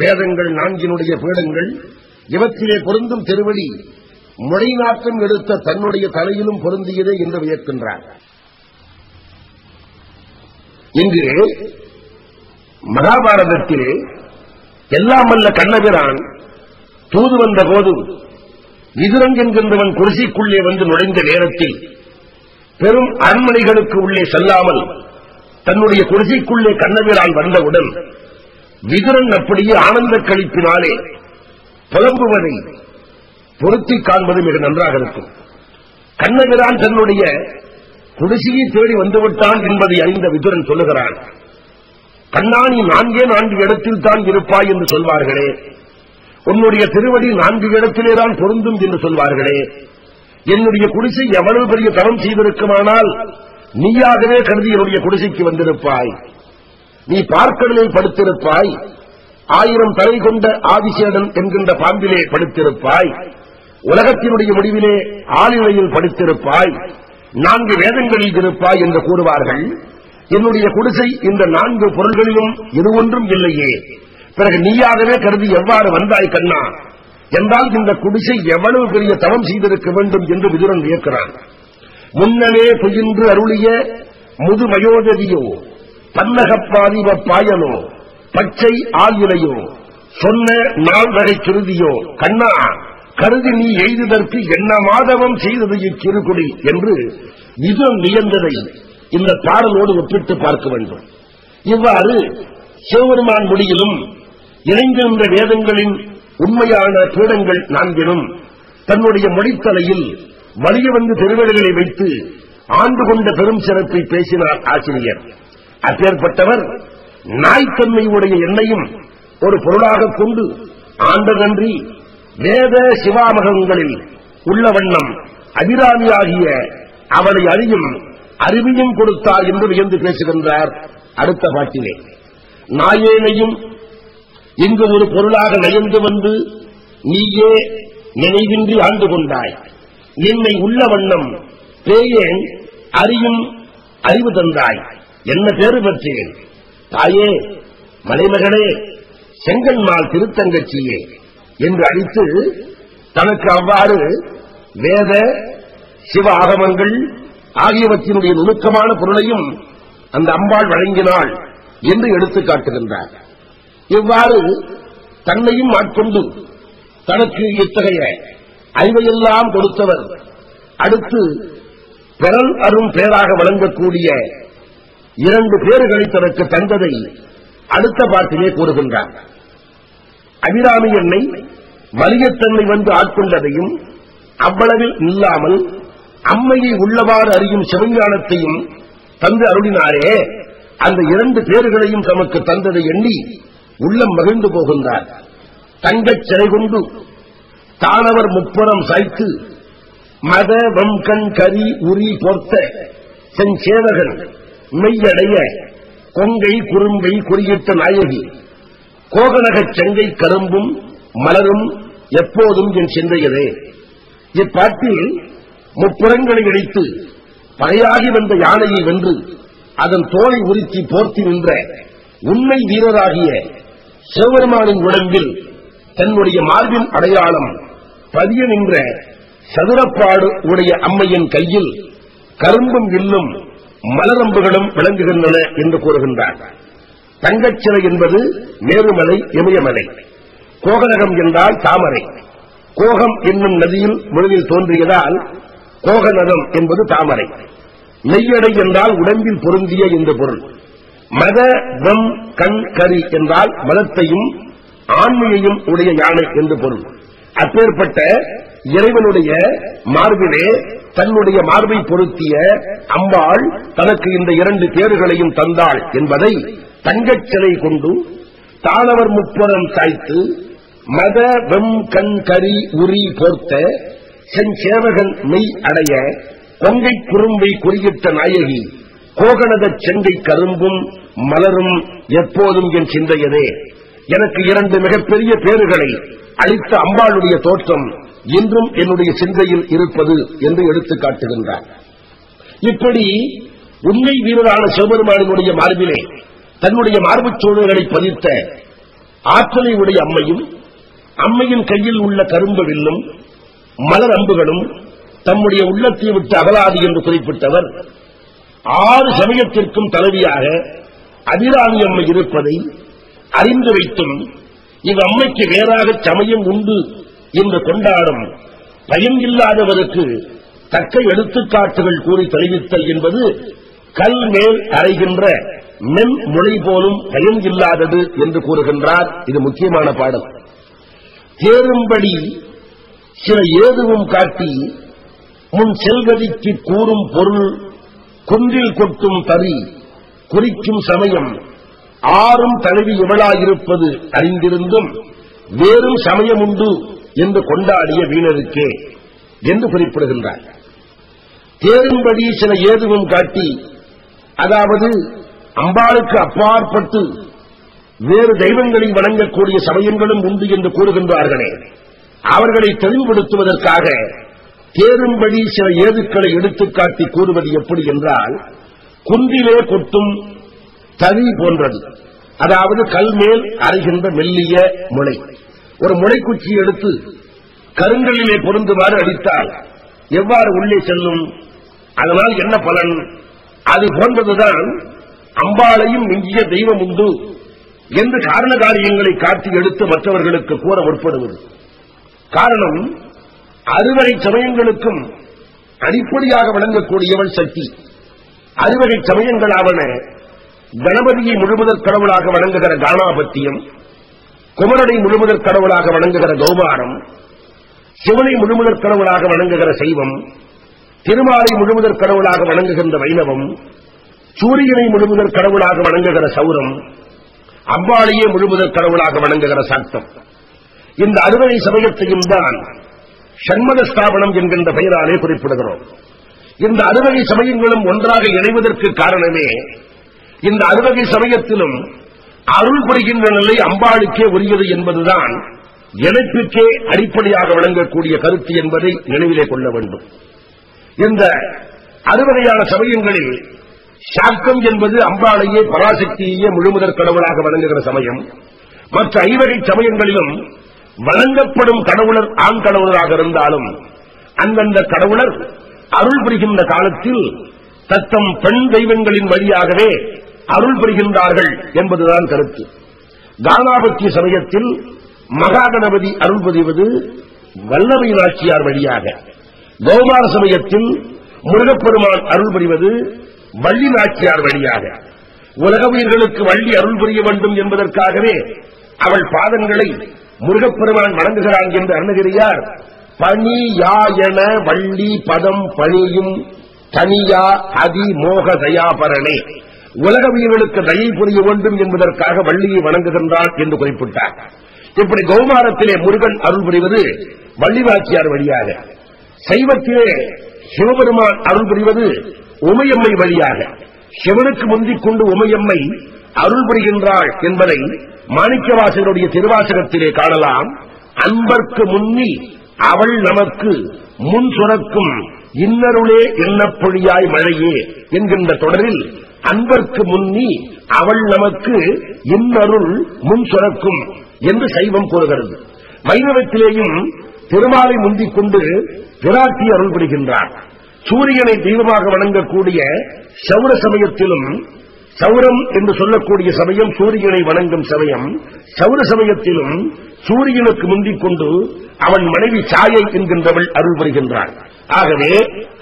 வேதங்கள் நான்கினுடைய பீடங்கள் இவற்றிலே பொருந்தும் திருவடி மொழி நாட்டம் எடுத்த தன்னுடைய தலையிலும் பொருந்தியதே என்று வியக்கின்றார். இங்கு மகாபாரதத்திலே எல்லாம் அல்ல கண்ணபிரான் தூது வந்த போது விதுரன் என்கின்றவன் குடிசைக்குள்ளே வந்து நுழைந்த நேரத்தில் பெரும் அரண்மனைகளுக்கு உள்ளே செல்லாமல் தன்னுடைய குடிசைக்குள்ளே கண்ணபிரான் வந்தவுடன் விதுரன் அப்படியே ஆனந்த களிப்பினாலே புலம்புவதை பொருத்திக் காண்பது மிக நன்றாக இருக்கும். கண்ணபிரான் தன்னுடைய குடிசையை தேடி வந்துவிட்டான் என்பதை அறிந்த விதுரன் சொல்லுகிறான், கண்ணா நீ 4 இடத்தில் தான் இருப்பாய் என்று சொல்வார்களே, உன்னுடைய திருவடி 4 இடத்திலேதான் பொருந்தும் என்று சொல்வார்களே, என்னுடைய குடிசை எவ்வளவு பெரிய தரம் செய்திருக்குமானால் நீயாகவே கருதி என்னுடைய குடிசைக்கு வந்திருப்பாய். நீ பார்க்கடலில் படுத்திருப்பாய், 1000 தலை கொண்ட ஆதிசேடன் என்கின்ற பாம்பிலே படுத்திருப்பாய், உலகத்தினுடைய முடிவிலே ஆளிலையில் படுத்திருப்பாய், 4 வேதங்களில் இருப்பாய் என்று கூறுவார்கள். என்னுடைய குடிசை இந்த 4 பொருள்களிலும் இது ஒன்றும் இல்லையே, பிறகு நீயாகவே கருதி எவ்வாறு வந்தாய் கண்ணா என்றால் இந்த குடிசை எவ்வளவு பெரிய தவம் செய்திருக்க வேண்டும் என்று விதுரன் வியக்கிறான். முன்னமே புயின்று அருளிய முதுமயோததியோ பன்னகப்பாதிவ பாயனோ பச்சை ஆயிலையோ சொன்ன 4 வகை சுருதியோ கண்ணா கருதி நீ எய்துதற்கு என்ன மாதவம் செய்தது இச்சிறுகுடி என்று விதுரன் வியந்ததை இந்த பாடலோடு ஒப்பிட்டு பார்க்க வேண்டும். இவ்வாறு சிவபெருமான் முடியிலும் இணைந்திருந்த வேதங்களின் உண்மையான பீடங்கள் 4லும் தன்னுடைய மொழித்தலையில் வலிய வந்து பெருவெளிகளை வைத்து ஆண்டு கொண்ட பெரும் சிறப்பை பேசினார் ஆசிரியர். அப்பேற்பட்டவர் நாய்த்தன்மையுடைய எண்ணையும் ஒரு பொருளாக கொண்டு ஆண்டதன்றி வேத சிவாமகங்களில் உள்ள வண்ணம் அபிராமியாகிய அவளை அறியும் அறிவியும் கொடுத்தார் என்று வியந்து பேசுகின்றார். அடுத்த பாட்டிலே நாயேனையும் இங்கு ஒரு பொருளாக நயந்து வந்து நீயே நினைவின்றி ஆண்டு கொண்டாய், என்னை உள்ள வண்ணம் பேயேன் அறியும் அறிவு தந்தாய், என்ன பேறு பெற்றேன் தாயே மலைமகளே செங்கன்மால் திருத்தங்கச்சியே என்று அழைத்து தனக்கு அவ்வாறு வேத சிவ ஆகமங்கள் ஆகியவற்றினுடைய நுணுக்கமான பொருளையும் அந்த அம்பாள் வழங்கினாள் என்று எடுத்துக் காட்டுகின்றார். இவ்வாறு தன்னையும் ஆட்கொண்டு தனக்கு இத்தகைய அறிவையெல்லாம் கொடுத்தவர் அடுத்து பெறல் அரும் பேராக வழங்கக்கூடிய 2 பேர்களை தனக்கு தந்ததை அடுத்த பாட்டிலே கூறுகின்றார். அபிராமி என்னை வலியத்தன்மை வந்து ஆட்கொண்டதையும் அவ்வளவில் இல்லாமல் அம்மையை உள்ளவாறு அறியும் சிவஞானத்தையும் தந்து அருளினாரே, அந்த 2 பேர்களையும் தமக்கு தந்ததை எண்ணி உள்ளம் மகிழ்ந்து போகின்றார். தங்கச் சிறை கொண்டு தானவர் முப்புறம் சாய்த்து மத வம்கண் கரி உரி பொர்த்த செஞ்சேவகன் மெய்யடைய கொங்கை குறும்பை குறியிட்ட நாயகி கோகனகச் செங்கை கரும்பும் மலரும் எப்போதும் என் சிந்தையதே. இப்பாட்டில் முப்புறங்களை இணைத்து பகையாகி வந்த யானையை வென்று அதன் தோலை உரித்தி போர்த்தி நின்ற உண்மை வீரராகிய சிவபெருமானின் உடம்பில் தன்னுடைய மார்பின் அடையாளம் பதிய நின்ற சதுரப்பாடு உடைய அம்மையின் கையில் கரும்பும் வில்லும் மலரம்புகளும் விளங்குகின்றன என்று கூறுகின்றார். தங்கச்சிலை என்பது மேருமலை இமயமலை, கோகனகம் என்றால் தாமரை, கோகம் என்னும் நதியில் முதலில் தோன்றியதால் கோகநகம் என்பது தாமரை, மெய்யடை என்றால் உடம்பில் பொருந்திய இந்த பொருள், மத வம் கண் கரி என்றால் மதத்தையும் ஆண்மையையும் உடைய யானை என்று பொருள். அப்பேற்பட்ட இறைவனுடைய மார்பிலே தன்னுடைய மார்பை பொருத்திய அம்பாள் தனக்கு இந்த 2 பேர்களையும் தந்தாள் என்பதை தங்கச் சிலை கொண்டு தானவர் முப்புறம் சாய்த்து மத வெம் கண் கரி உரி போர்த்த செஞ்சேவகன் மெய் அடைய கொங்கை குறும்பை குறியிட்ட நாயகி கோகனகச் செங்கை கரும்பும் மலரும் எப்போதும் என் சிந்தையதே. எனக்கு 2 மிகப்பெரிய பேறுகளை அளித்த அம்பாளுடைய தோற்றம் இன்றும் என்னுடைய சிந்தையில் இருப்பது என்று எடுத்துக் காட்டுகின்றார். இப்படி உண்மை வீரரான சிவபெருமானினுடைய மார்பிலே தன்னுடைய மார்புச் சூழல்களை பதித்த ஆற்றலை உடைய அம்மையும் அம்மையின் கையில் உள்ள கரும்பு வில்லும் மலர் அம்புகளும் தம்முடைய உள்ளத்தை விட்டு அகலாது என்று குறிப்பிட்டவர் 6 சமயத்திற்கும் தலைவியாக அபிராமி அம்மை இருப்பதை அறிந்து வைத்தும் இவ்வம்மைக்கு வேறாக சமயம் உண்டு என்று கொண்டாடும் பயம் இல்லாதவருக்கு தக்க எடுத்துக்காட்டுகள் கூறி தெரிவித்தல் என்பது கல் மேல் அறைகின்ற மென் மொழி போலும் பயம் இல்லாதது என்று கூறுகின்றார். இது முக்கியமான பாடல். தேரும்படி சில ஏதுவும் காட்டி முன் செல்கதிக்கு கூறும் பொருள் குன்றில் கொட்டும் தறி குறிக்கும் சமயம் ஆறும் தழுவி இவளாயிருப்பது அறிந்திருந்தும் வேறும் சமயம் உண்டு என்று கொண்டாடிய வீணருக்கே என்று குறிப்பிடுகின்றார். தேரும்படி சில ஏதுவும் காட்டி, அதாவது அம்பாளுக்கு அப்பாற்பட்டு வேறு தெய்வங்களை வணங்கக்கூடிய சமயங்களும் உண்டு என்று கூறுகின்றார்களே, அவர்களை தெளிவுபடுத்துவதற்காக தேரும்படி சில ஏதுக்களை எடுத்துக்காட்டி கூறுவது எப்படி என்றால், குன்றிலே கொட்டும் தறி போன்றது. அதாவது கல் மேல் அறைகின்ற மெல்லிய முளை. ஒரு முளைக்குச்சி எடுத்து கருங்கல்லிலே பொருந்துமாறு அடித்தால் எவ்வாறு உள்ளே செல்லும்? அதனால் என்ன பலன்? அது போன்றதுதான் அம்பாளையும் மிஞ்சிய தெய்வம் உண்டு என்று காரண காரியங்களை காட்டி எடுத்து மற்றவர்களுக்கு கூற முற்படுவது. காரணம், அறுவகை சமயங்களுக்கும் அடிப்படையாக விளங்கக்கூடியவள் சக்தி. அறுவகை சமயங்களாவன கணபதியை முழுமுதற் கடவுளாக வணங்குகிற காணாபத்தியம், குமரனை முழுமுதற் கடவுளாக வணங்குகிற கௌமாரம், சிவனை முழுமுதற் கடவுளாக வணங்குகிற சைவம், திருமாலை முழுமுதற் கடவுளாக வணங்குகின்ற வைணவம், சூரியனை முழுமுதற் கடவுளாக வணங்குகிற சௌரம், அம்பாளையே முழுமுதற் கடவுளாக வணங்குகிற சாக்தம். இந்த அறுவகை சமயத்தையும் தான் சண்மத ஸ்தாபனம் என்கின்ற பெயராலே குறிப்பிடுகிறோம். இந்த அறுவகை சமயங்களும் ஒன்றாக இணைவதற்கு காரணமே, இந்த அறுவகை சமயத்திலும் அருள் புரிகின்ற நிலை அம்பாளுக்கே உரியது என்பதுதான் இணைப்பிற்கே அடிப்படையாக வழங்கக்கூடிய கருத்து என்பதை நினைவிலே கொள்ள வேண்டும். இந்த அறுவகையான சமயங்களில் சாக்தம் என்பது அம்பாளையே பராசக்தியே முழுமுதற் கடவுளாக வணங்குகிற சமயம். மற்ற ஐவகை சமயங்களிலும் வணங்கப்படும் கடவுளர் ஆண் கடவுளராக இருந்தாலும் அந்தந்த கடவுளர் அருள் புரிகின்ற காலத்தில் தத்தம் பெண் தெய்வங்களின் வழியாகவே அருள் புரிகின்றார்கள் என்பதுதான் கருத்து. காணாபத்திய சமயத்தில் மகாகணபதி அருள் புரிவது வல்லமை நாச்சியார் வழியாக, கௌமார சமயத்தில் முருகப்பெருமான் அருள் புரிவது வள்ளி நாச்சியார் வழியாக. உலக உயிர்களுக்கு வள்ளி அருள் புரிய வேண்டும் என்பதற்காகவே அவள் பாதங்களை முருகப்பெருமான் வணங்குகிறான் என்று அருணகிரியார் பணி யா என வள்ளி பதம் பணியும் தனியா அதி மோக தயாபரணே, உலக உயிர்களுக்கு தயை புரிய வேண்டும் என்பதற்காக வள்ளியை வணங்குகின்றான் என்று குறிப்பிட்டார். இப்படி கௌமாரத்திலே முருகன் அருள் புரிவது வள்ளி நாச்சியார் வழியாக, சைவத்திலே சிவபெருமான் அருள் புரிவது உமையம்மை வழியாக. சிவனுக்கு முந்திக் கொண்டு உமையம்மை அருள் புரிகின்றாள் என்பதை மாணிக்கவாசகருடைய திருவாசகத்திலே காணலாம். அன்பர்க்கு முன்னி அவள் நமக்கு முன் சுரக்கும் இன்னருளே எண்ணப்பொழியாய் மழையே என்கின்ற தொடரில் அன்பர்க்கு முன்னி அவள் நமக்கு இன்னருள் முன் சுரக்கும் என்று சைவம் கூறுகிறது. வைணவத்திலேயும் திருமாலை முந்திக் கொண்டு பிராட்டி அருள் புரிகின்றார். சூரியனை தெய்வமாக வணங்கக்கூடிய சௌர சமயத்திலும், சௌரம் என்று சொல்லக்கூடிய சமயம் சூரியனை வணங்கும் சமயம், சௌர சமயத்திலும் சூரியனுக்கு முந்திக் கொண்டு அவன் மனைவி சாயை என்கின்றவள் அருள் புரிகின்றாள். ஆகவே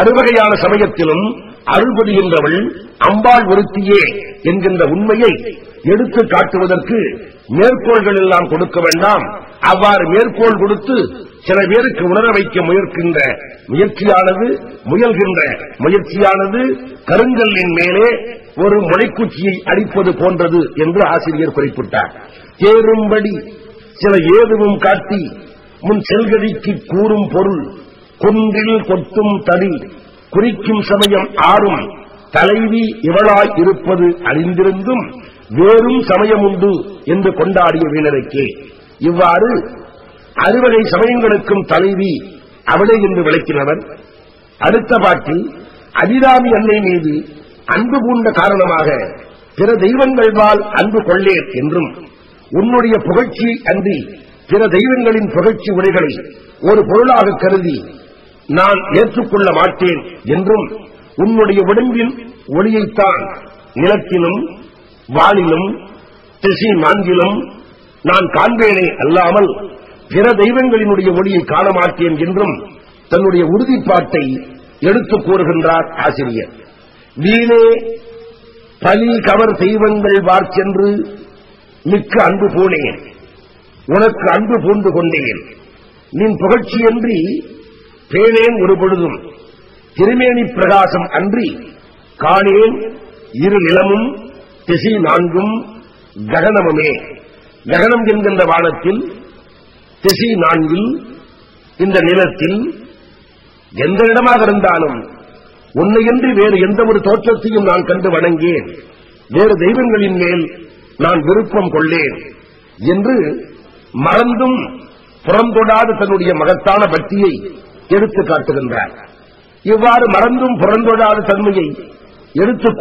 அறுவகையான சமயத்திலும் அருள் புரிகின்றவள் அம்பாள் ஒருத்தியே என்கின்ற உண்மையை எடுத்து காட்டுவதற்கு மேற்கோள்கள் எல்லாம் கொடுக்க வேண்டாம். அவ்வாறு மேற்கோள் கொடுத்து சில பேருக்கு உணர வைக்க முயல்கின்ற முயற்சியானது கருங்கல்லின் மேலே ஒரு முளைக்குச்சியை அடிப்பது போன்றது என்று ஆசிரியர் குறிப்பிட்டார். தேரும்படி சில ஏதுவும் காட்டி முன் செல்கதிக்கு கூறும் பொருள் குன்றில் கொட்டும் தறி குறிக்கும் சமயம் ஆறும் தலைவி இவளாய் இருப்பது அறிந்திருந்தும் வேறும் சமயம் உண்டு என்று கொண்டாடிய வீணருக்கே. இவ்வாறு அறுவகை சமயங்களுக்கும் தலைவி அவளே என்று விளக்கினவர். அடுத்த பாட்டில் அபிராமி அன்னை மீது அன்பு பூண்ட காரணமாக பிற தெய்வங்கள்வால் அன்பு கொள்ளேன் என்றும் உன்னுடைய புகழ்ச்சி அன்றி பிற தெய்வங்களின் புகழ்ச்சி உரைகளை ஒரு பொருளாக கருதி நான் ஏற்றுக்கொள்ள மாட்டேன் என்றும் உன்னுடைய உடம்பின் ஒளியைத்தான் நிலத்திலும் வானிலும் திசை நான்கிலும் நான் காண்பேனே அல்லாமல் பிற தெய்வங்களினுடைய ஒளியை காண மாட்டேன் என்றும் தன்னுடைய உறுதிப்பாட்டை எடுத்துக் கூறுகின்றார் ஆசிரியர். வீணே பலி கவர் தெய்வங்கள் வார்ச்சென்று மிக்க அன்பு பூணேன், உனக்கு அன்பு பூண்டு கொண்டேன், நின் புகழ்ச்சியன்றி பேணேன் ஒரு பொழுதும், திருமேனி பிரகாசம் அன்றி காணேன் இரு நிலமும் திசை நான்கும் ககனமுமே. ககனம் என்கின்ற வானத்தில், திசை நான்கில், இந்த நிலத்தில் எந்த இடமாக இருந்தாலும் உன்னையன்றி வேறு எந்த ஒரு தோற்றத்தையும் நான் கண்டு வணங்கேன், வேறு தெய்வங்களின் மேல் நான் விருப்பம் கொள்ளேன் என்று மறந்தும் புறந்தொடாத தன்னுடைய மகத்தான பக்தியை எடுத்துக் காட்டுகின்றார். இவ்வாறு மறந்தும் புறந்தொடாத தன்மையை எடுத்துக்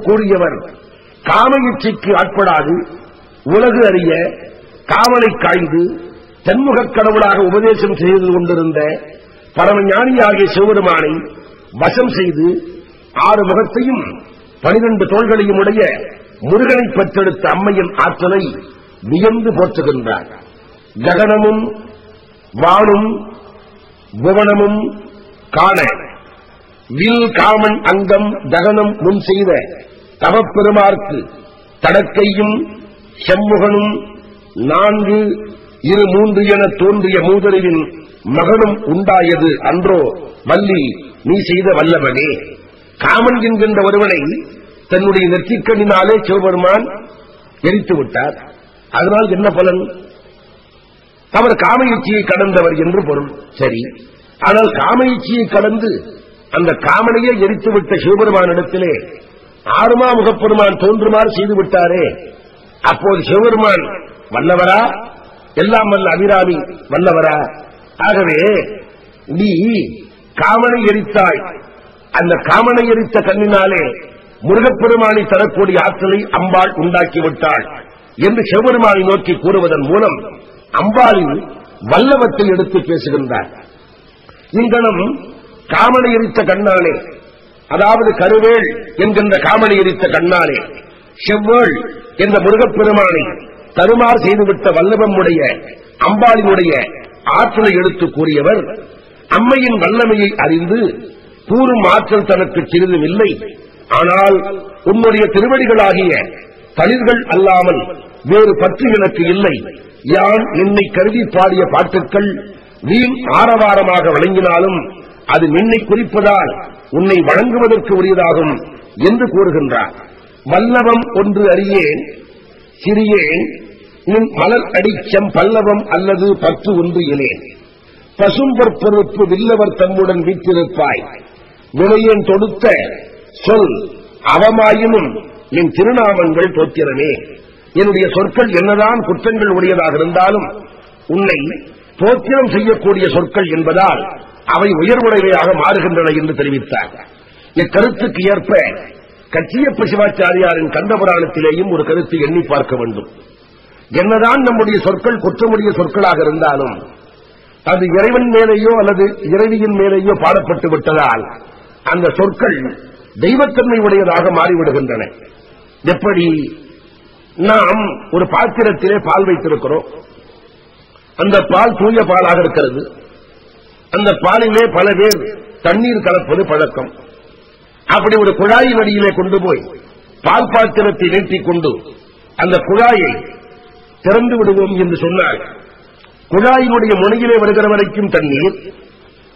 கூறியவர் காம இச்சைக்கு ஆட்படாது உலகு அறிய காவலை காய்ந்து தென்முகக் கடவுளாக உபதேசம் செய்து கொண்டிருந்த பரமஞானியாகிய சிவபெருமானை வசம் செய்து 6 முகத்தையும் 12 தோள்களையும் உடைய முருகனை பெற்றெடுத்த அம்மையின் ஆற்றலை வியந்து போற்றுகின்றார். ககனமும் வானும் புவனமும் காண வில் காமன் அங்கம் தகனம் முன் செய்த தவப்பெருமார்க்கு தடக்கையும் செம்முகனும் 4 2 3 என தோன்றிய மூதறிவின் மகனும் உண்டாயது அன்றோ வள்ளி நீ செய்த வல்லவனே. காமன் என்கின்ற ஒருவனை தன்னுடைய நெற்றிக்கண்ணினாலே சிவபெருமான் எரித்து விட்டார். அதனால் என்ன பலன்? அவர் காம இச்சையை கடந்தவர் என்று பொருள். சரி, ஆனால் காம இச்சையை கடந்து அந்த காமனையே எரித்துவிட்ட சிவபெருமானிடத்திலே 6மா முகப்பெருமான் தோன்றுமாறு செய்துவிட்டாரே, அப்போது சிவபெருமான் வல்லவரா? எல்லாம் வல்ல அபிராமி வல்லவரா? ஆகவே நீ காமனை எரித்தாய், அந்த காமனை எரித்த கண்ணினாலே முருகப்பெருமானை தரக்கூடிய ஆற்றலை அம்பாள் உண்டாக்கிவிட்டாள் என்று சிவபெருமானை நோக்கி கூறுவதன் மூலம் அம்பாளின் வல்லவத்தை எடுத்து பேசுகின்றார். இங்கனம் காமனை எரித்த கண்ணாலே, அதாவது கருவேள் என்கின்ற காமனை எரித்த கண்ணாலே செவ்வேள் என்ற முருகப்பெருமானை தருமாறு செய்துவிட்ட வல்லவமுடைய அம்பாளினுடைய ஆற்றலை எடுத்து கூறியவர் அம்மையின் வல்லமையை அறிந்து கூறும் ஆற்றல் தனக்கு சிறிதும் இல்லை. ஆனால் உன்னுடைய திருவடிகளாகிய தளிர்கள் அல்லாமல் வேறு பற்று எனக்கு இல்லை. யான் நின்னை கருதி பாடிய பாட்டுக்கள் வீண் ஆரவாரமாக வழங்கினாலும் அது நின்னை குறிப்பதால் உன்னை வழங்குவதற்கு உரியதாகும் என்று கூறுகின்றார். வல்லவம் ஒன்று அறியேன் சிறியேன் நின் மலர் அடிச்சம் பல்லவம் அல்லது பற்று ஒன்று இலேன். பசும்பொற்பொறுப்பு வில்லவர் தம்முடன் வீற்றிருப்பாய், வினையேன் தொடுத்த சொல் அவமாயினும் என் திருநாமங்கள் தோத்திரமே. என்னுடைய சொற்கள் என்னதான் குற்றங்கள் உடையதாக இருந்தாலும் உன்னை தோத்திரம் செய்யக்கூடிய சொற்கள் என்பதால் அவை உயர்வுடையவையாக மாறுகின்றன என்று தெரிவித்தார். இக்கருத்துக்கு ஏற்ப கச்சியப்ப சிவாச்சாரியாரின் கந்தபுராணத்திலேயும் ஒரு கருத்தை எண்ணி பார்க்க வேண்டும். என்னதான் நம்முடைய சொற்கள் குற்றமுடைய சொற்களாக இருந்தாலும் அது இறைவன் மேலேயோ அல்லது இறைவியின் மேலேயோ பாடப்பட்டு விட்டதால் அந்த சொற்கள் தெய்வத்தன்மை உடையதாக மாறிவிடுகின்றன. எப்படி? நாம் ஒரு பாத்திரத்திலே பால் வைத்திருக்கிறோம், அந்த பால் தூய பாலாக இருக்கிறது. அந்த பாலிலே பல பேர் தண்ணீர் கலப்பது பழக்கம். அப்படி ஒரு குழாயின் அடியிலே கொண்டு போய் பால் பாத்திரத்தை நீட்டிக் கொண்டு அந்த குழாயை திறந்து விடுவோம் என்று சொன்னால் குழாயினுடைய முனையிலே வருகிற வரைக்கும் தண்ணீர்,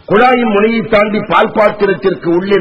குழாயின் முனையை தாண்டி பால் பாத்திரத்திற்கு உள்ளே